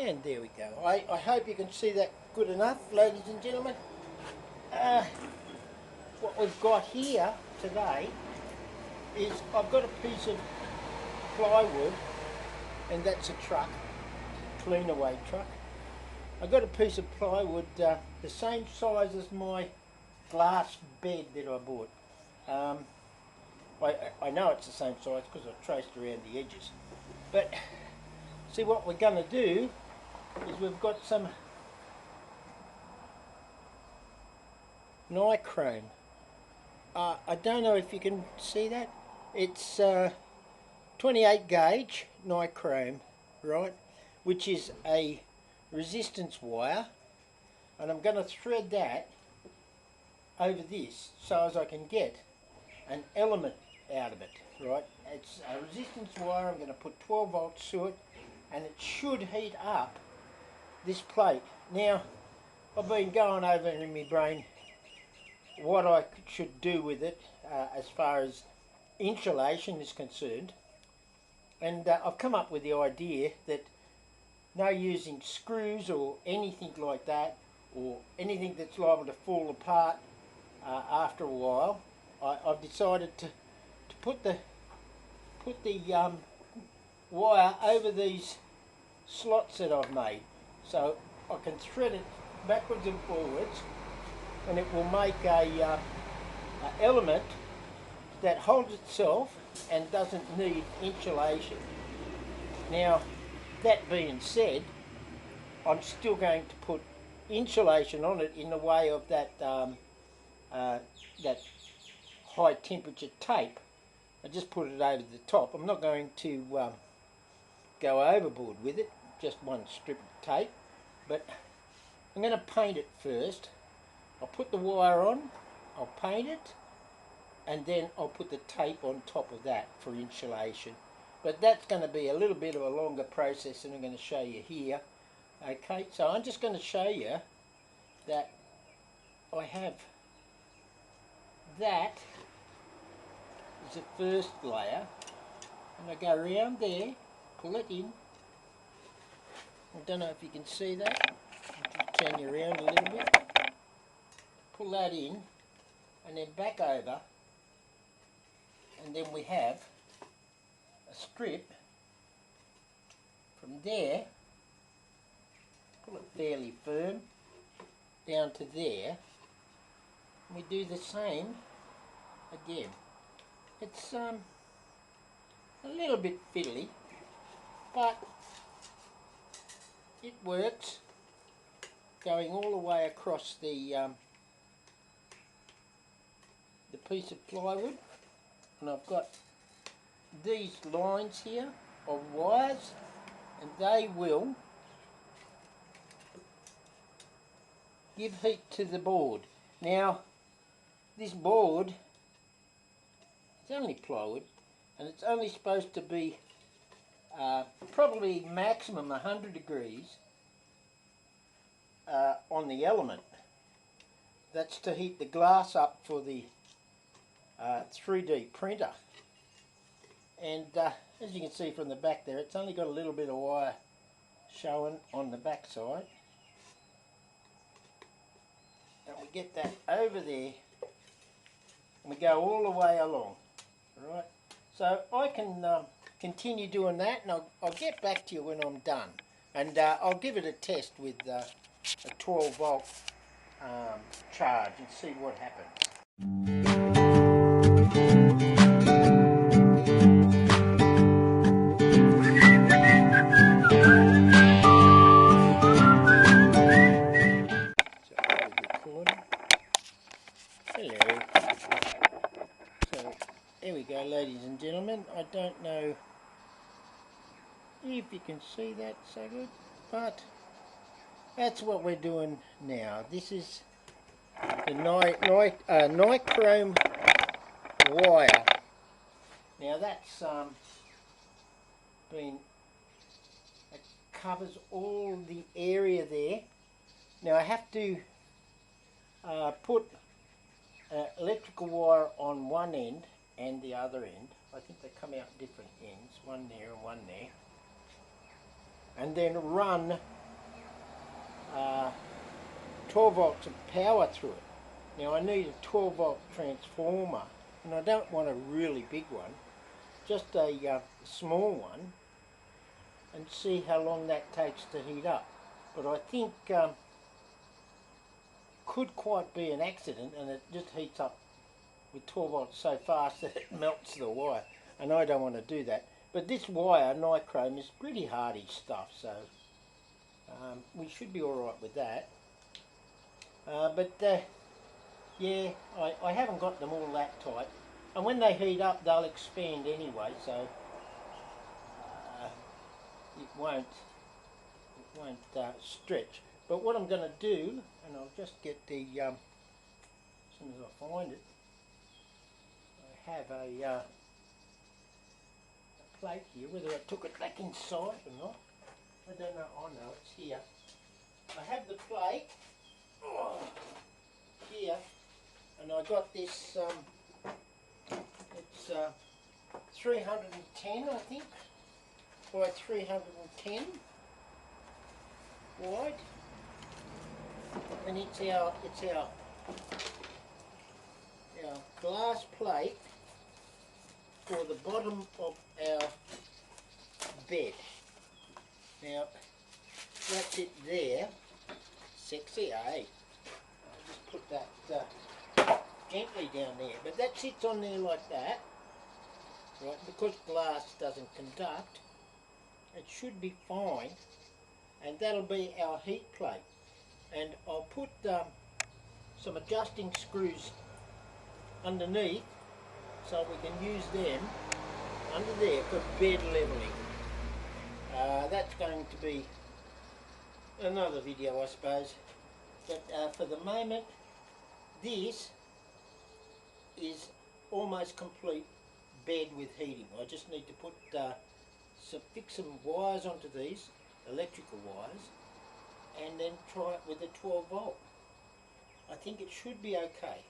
And there we go. I hope you can see that good enough, ladies and gentlemen. What we've got here today is I've got a piece of plywood, and that's a truck, clean away truck. I've got a piece of plywood the same size as my glass bed that I bought. I know it's the same size because I've traced around the edges. But see, what we're going to do is we've got some Nichrome. I don't know if you can see that. It's 28 gauge Nichrome, right, which is a resistance wire, and I'm going to thread that over this so as I can get an element out of it, right. It's a resistance wire. I'm going to put 12 volts to it, and it should heat up this plate. Now, I've been going over in my brain what I should do with it as far as insulation is concerned, and I've come up with the idea that no using screws or anything like that, or anything that's liable to fall apart after a while. I've decided to put the wire over these slots that I've made, so I can thread it backwards and forwards, and it will make a element that holds itself and doesn't need insulation. Now, that being said, I'm still going to put insulation on it in the way of that that high temperature tape. I just put it over the top. I'm not going to go overboard with it, just one strip of tape, but I'm going to paint it first. I'll put the wire on, I'll paint it, and then I'll put the tape on top of that for insulation. But that's going to be a little bit of a longer process than I'm going to show you here. Okay, so I'm just going to show you that I have that is the first layer, and I go around there, pull it in. I don't know if you can see that. I'll just turn you around a little bit. Pull that in, and then back over, and then we have a strip from there, pull it fairly firm, down to there, and we do the same again. It's a little bit fiddly, but it works, going all the way across the piece of plywood. And I've got these lines here of wires, and they will give heat to the board. Now, this board is only plywood, and it's only supposed to be probably maximum 100 degrees on the element. That's to heat the glass up for the 3D printer. And as you can see from the back there, it's only got a little bit of wire showing on the back side. And we get that over there, and we go all the way along. Right, so I can continue doing that, and I'll get back to you when I'm done, and I'll give it a test with a 12 volt charge and see what happens. Hello. So there we go, ladies and gentlemen. I don't know if you can see that so good, but that's what we're doing now. This is the Nichrome wire. Now that's it covers all the area there. Now I have to put electrical wire on one end and the other end. I think they come out different ends, one there and one there, and then run 12 volts of power through it. Now I need a 12 volt transformer, and I don't want a really big one, just a small one, and see how long that takes to heat up. But I think could quite be an accident, and it just heats up with 12 volts so fast that it melts the wire, and I don't want to do that. But this wire, Nichrome, is pretty hardy stuff, so we should be alright with that. Yeah, I haven't got them all that tight, and when they heat up they'll expand anyway, so it won't stretch. But what I'm going to do, and I'll just get the, as soon as I find it, I have a plate here, whether I took it back inside or not, I don't know. Oh no, it's here. I have the plate here, and I got this, it's 310 I think, by 310 wide, and it's our glass plate for the bottom of our bed. Now that's it there. Sexy, eh? I'll just put that gently down there, but that sits on there like that, right? Because glass doesn't conduct, it should be fine, and that'll be our heat plate. And I'll put some adjusting screws underneath so we can use them under there for bed leveling. That's going to be another video, I suppose, but for the moment this is almost complete bed with heating. I just need to put fix some wires onto these, electrical wires, and then try it with a 12 volt. I think it should be okay.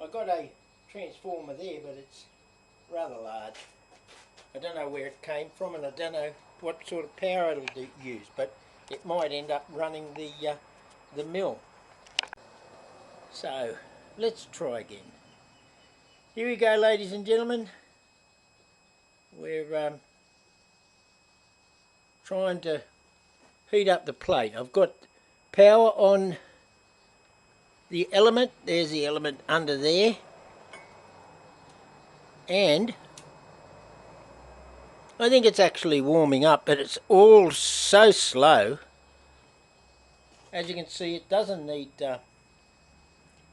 I got a transformer there, but it's rather large. I don't know where it came from, and I don't know what sort of power it'll use, but it might end up running the mill. So let's try again. Here we go, ladies and gentlemen. We're trying to heat up the plate. I've got power on the element. There's the element under there, and I think it's actually warming up, but it's all so slow. As you can see, it doesn't need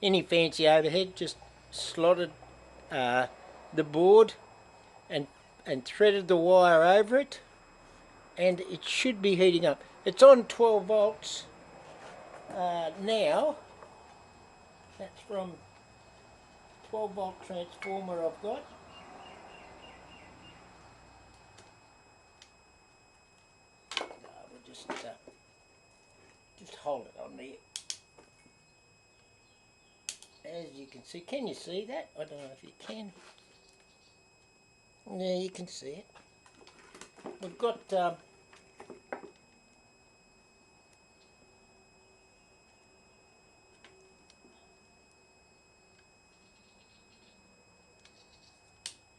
any fancy overhead, just slotted the board and threaded the wire over it, and it should be heating up. It's on 12 volts now. That's from 12 volt transformer I've got. We'll just hold it on there. As you can see, can you see that? I don't know if you can. Yeah, you can see it. We've got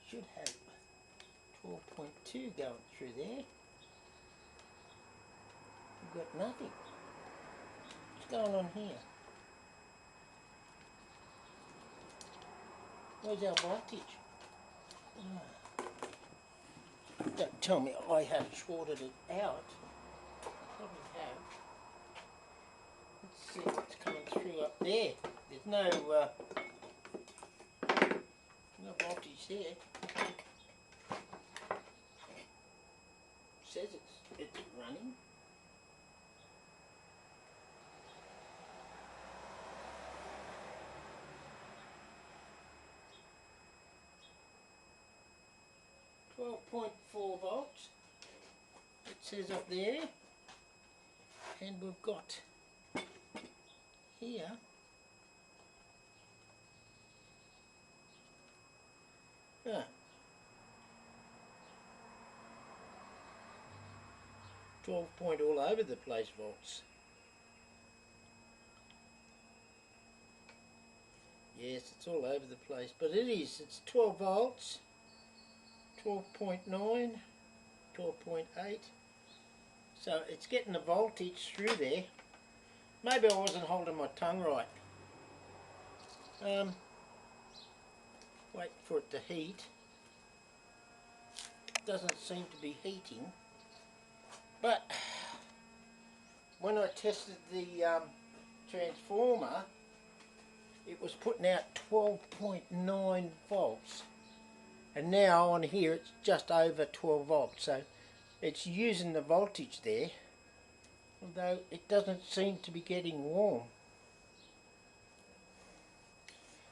should have 12.2 going through there. We've got nothing. What's going on here? Where's our voltage? Don't tell me I have shorted it out. Probably have. Let's see what's coming through up there. There's no voltage there. Says it's running. .4 volts, it says up there, and we've got here 12 point all over the place volts. Yes, it's all over the place, but it is. It's 12 volts, 12.9, 12.8. So it's getting the voltage through there. Maybe I wasn't holding my tongue right. Wait for it to heat. It doesn't seem to be heating. But when I tested the transformer, it was putting out 12.9 volts. And now on here it's just over 12 volts. So it's using the voltage there, although it doesn't seem to be getting warm.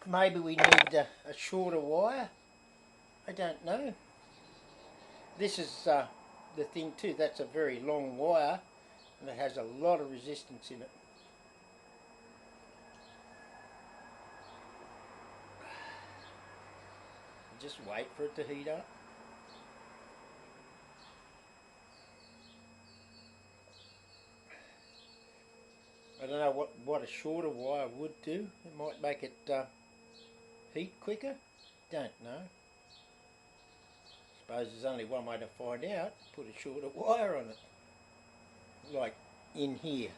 Maybe we need a shorter wire. I don't know. This is the thing too. That's a very long wire, and it has a lot of resistance in it. Just wait for it to heat up. I don't know what a shorter wire would do. It might make it heat quicker. Don't know. Suppose there's only one way to find out. Put a shorter wire on it, like in here.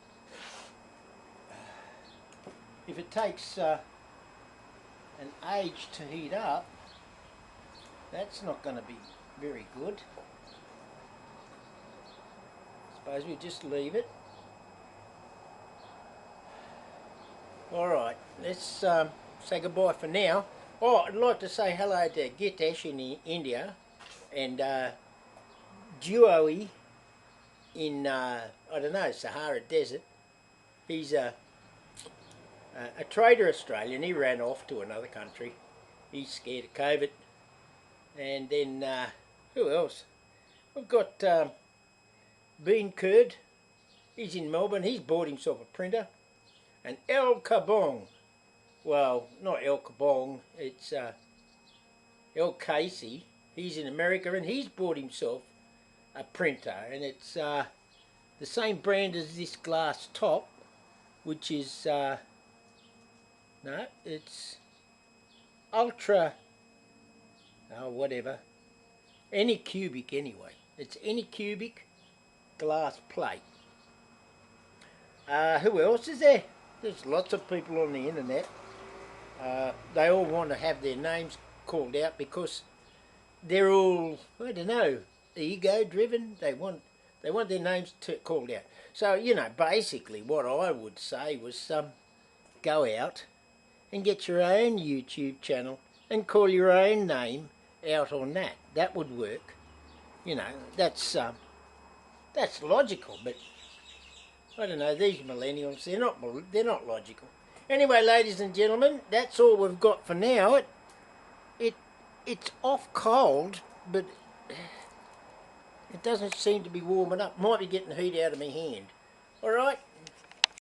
If it takes an age to heat up, that's not going to be very good. Suppose we just leave it. Alright, let's say goodbye for now. Oh, I'd like to say hello to Gitesh in India, and Duoi in, I don't know, Sahara Desert. He's a trader Australian. He ran off to another country. He's scared of COVID. And then, who else? We've got Bean Curd. He's in Melbourne. He's bought himself a printer. And El Kabong. Well, not El Kabong. It's El Casey. He's in America and he's bought himself a printer. And it's the same brand as this glass top, which is, no, it's Ultra, oh, whatever. Anycubic anyway. It's Anycubic glass plate. Who else is there? There's lots of people on the internet. They all want to have their names called out because they're all, I don't know, ego driven. They want their names called out. So, you know, basically what I would say was go out and get your own YouTube channel and call your own name out on that. That would work. You know, that's logical, but I don't know, these millennials, they're not logical. Anyway, ladies and gentlemen, that's all we've got for now. It's off cold, but it doesn't seem to be warming up. Might be getting heat out of my hand. All right.